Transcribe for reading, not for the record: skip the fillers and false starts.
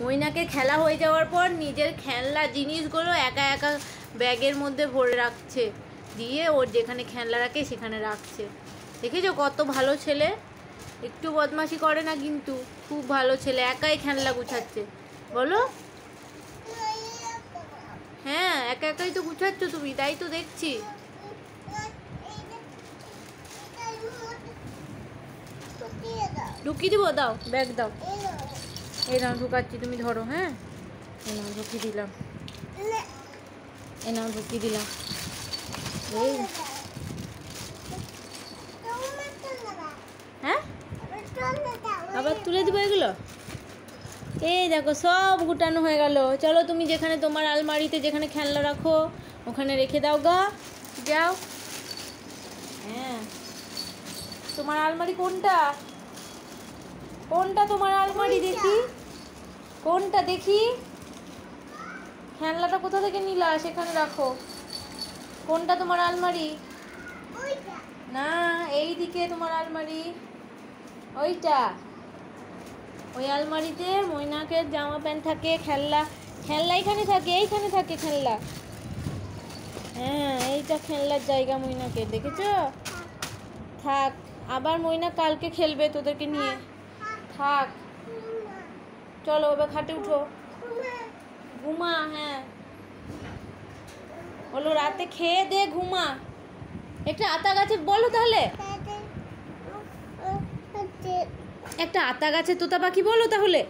মইনাকে খেলা হয়ে যাওয়ার পর নিজের খেলনা জিনিসগুলো একা একা ব্যাগের মধ্যে ভরে রাখছে, দিয়ে ওর যেখানে খেলনা রাখে সেখানে রাখছে। দেখেছো কত ভালো ছেলে, একটু বদমাশি করে না কিন্তু, খুব ভালো ছেলে, একাই খেলনা গুছাচ্ছে। বলো হ্যাঁ, একা একাই তো গুছাচ্ছ তুমি, তাই তো দেখছি। ঢুকিয়ে দিব, দাও ব্যাগ দাও, এই নাও ঢুকাচ্ছি, তুমি ধরো। হ্যাঁ এই নাও ঢুকিয়ে দিলাম, এই নাও ঢুকিয়ে দিলাম। এই হ্যাঁ আবার তুলে দিব এগুলো। এই দেখো সব গুটানো হয়ে গেল। চলো তুমি যেখানে তোমার আলমারিতে যেখানে খেলনা রাখো ওখানে রেখে দাও গা, যাও। হ্যাঁ তোমার আলমারি কোনটা, কোনটা তোমার আলমারি দেখি, কোনটা দেখি, খেলনাটা কোথা থেকে নিলা সেখানে রাখো। কোনটা তোমার আলমারি? না এই দিকে তোমার আলমারি, ওইটা। ওই আলমারিতে মইনাকে জামা প্যান্ট থাকে, খেলনা, খেলনা এইখানে থাকে, এইখানে থাকে খেলনা। হ্যাঁ এইটা খেলনার জায়গা মইনাকে, দেখেছো? থাক, আবার মইনা কালকে খেলবে তোদেরকে নিয়ে, থাক। চলো এবার খাটে উঠো, ঘুমা। হ্যাঁ বলো রাতে খেয়ে দে ঘুমা। একটা আতা গাছে বলো তাহলে, একটা আতা গাছে তোতা পাখি বলো তাহলে।